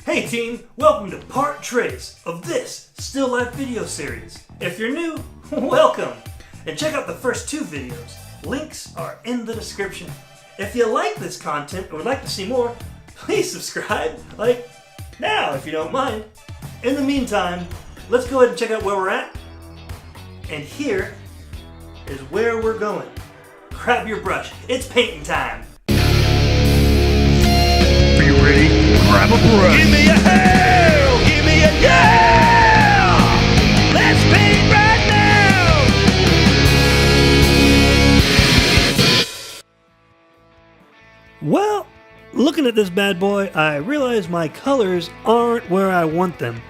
Hey team, welcome to part trace of this still life video series. If you're new, welcome, and check out the first two videos. Links are in the description. If you like this content or would like to see more, please subscribe, like now if you don't mind. In the meantime, let's go ahead and check out where we're at. And here is where we're going. Grab your brush, it's painting time. Are you ready? Grab a brush. Give me a hell! Give me a yeah! Let's paint right now! Well, looking at this bad boy, I realize my colors aren't where I want them.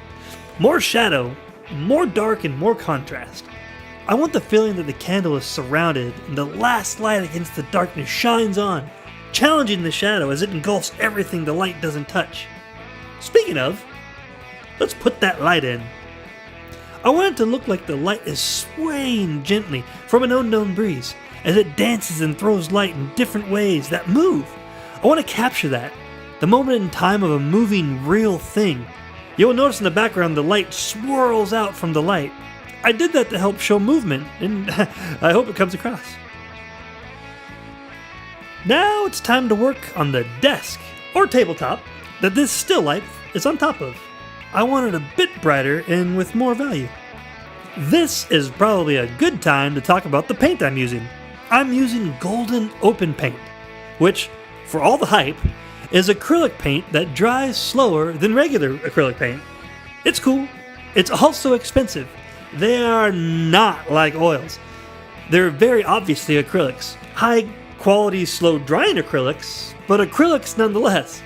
More shadow, more dark, and more contrast. I want the feeling that the candle is surrounded and the last light against the darkness shines on, challenging the shadow as it engulfs everything the light doesn't touch. Speaking of, let's put that light in. I want it to look like the light is swaying gently from an unknown breeze as it dances and throws light in different ways that move. I want to capture that, the moment in time of a moving real thing. You'll notice in the background the light swirls out from the light. I did that to help show movement, and I hope it comes across. Now it's time to work on the desk, or tabletop, that this still life is on top of. I want it a bit brighter and with more value. This is probably a good time to talk about the paint I'm using. I'm using golden open paint, which, for all the hype, is acrylic paint that dries slower than regular acrylic paint. It's cool. It's also expensive. They are not like oils. They're very obviously acrylics. High quality, slow drying acrylics, but acrylics nonetheless.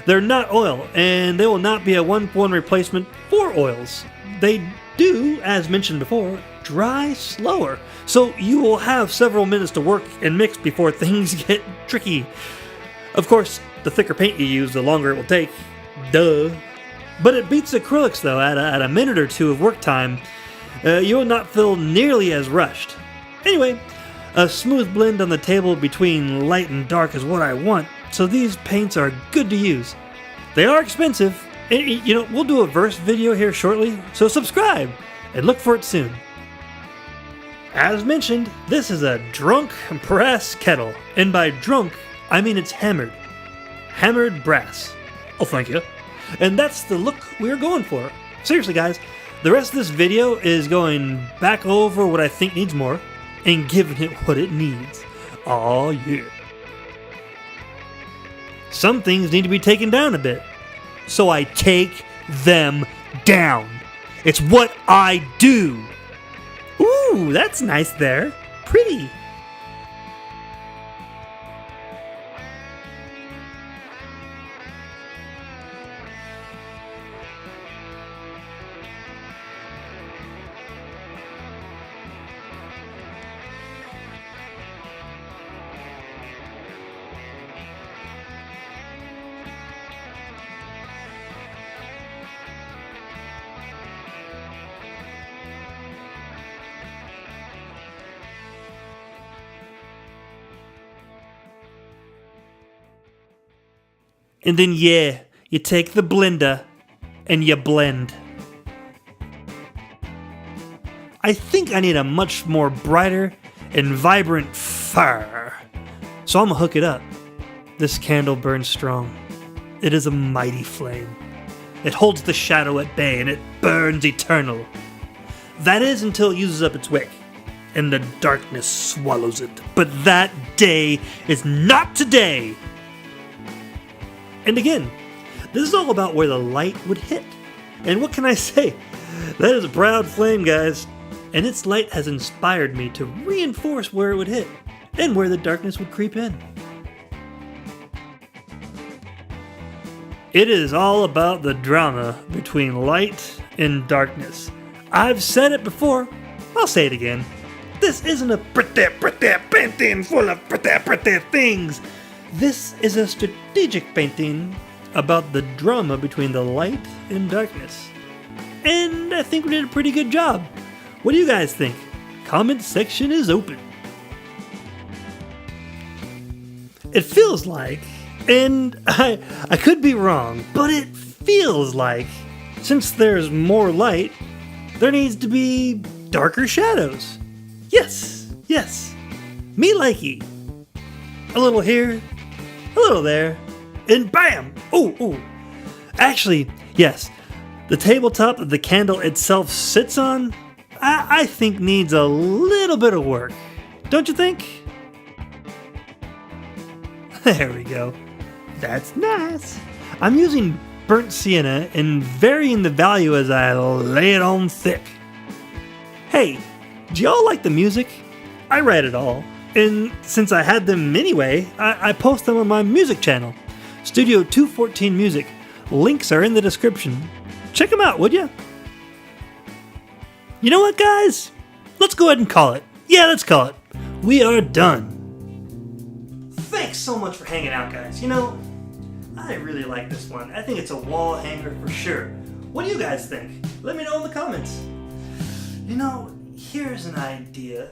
They're not oil, and they will not be a one-for-one replacement for oils. They do, as mentioned before, dry slower, so you will have several minutes to work and mix before things get tricky. Of course, the thicker paint you use, the longer it will take. Duh. But it beats acrylics though. At a minute or two of work time, you will not feel nearly as rushed. Anyway, a smooth blend on the table between light and dark is what I want, so these paints are good to use. They are expensive, and we'll do a verse video here shortly, so subscribe and look for it soon. As mentioned, this is a drunk brass kettle, and by drunk, I mean it's hammered. Hammered brass. Oh, thank you. And that's the look we're going for. Seriously, guys, the rest of this video is going back over what I think needs more and giving it what it needs. Aw, yeah. Some things need to be taken down a bit, so I take them down. It's what I do. Ooh, that's nice there. Pretty. And then, yeah, you take the blender and you blend. I think I need a much more brighter and vibrant fire. So I'm gonna hook it up. This candle burns strong. It is a mighty flame. It holds the shadow at bay and it burns eternal. That is until it uses up its wick and the darkness swallows it. But that day is not today. And again, this is all about where the light would hit. And what can I say? That is a proud flame, guys. And its light has inspired me to reinforce where it would hit and where the darkness would creep in. It is all about the drama between light and darkness. I've said it before, I'll say it again. This isn't a pretty painting full of pretty things. This is a strategic painting about the drama between the light and darkness. And I think we did a pretty good job. What do you guys think? Comment section is open. It feels like And I could be wrong, but it feels like since there's more light, there needs to be darker shadows. Yes, me likey. A little here, a little there, and bam! Ooh. Actually, yes, the tabletop that the candle itself sits on, I think needs a little bit of work. Don't you think? There we go. That's nice. I'm using burnt sienna and varying the value as I lay it on thick. Hey, do y'all like the music? I write it all. And since I had them anyway, I post them on my music channel, Studio 214 Music. Links are in the description. Check them out, would ya? You know what, guys? Let's go ahead and call it. Yeah, let's call it. We are done. Thanks so much for hanging out, guys. You know, I really like this one. I think it's a wall hanger for sure. What do you guys think? Let me know in the comments. You know, here's an idea.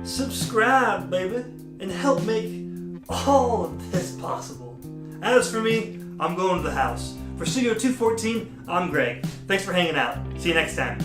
Subscribe, baby, and help make all of this possible. As for me, I'm going to the house. For Studio 214, I'm Greg. Thanks for hanging out. See you next time.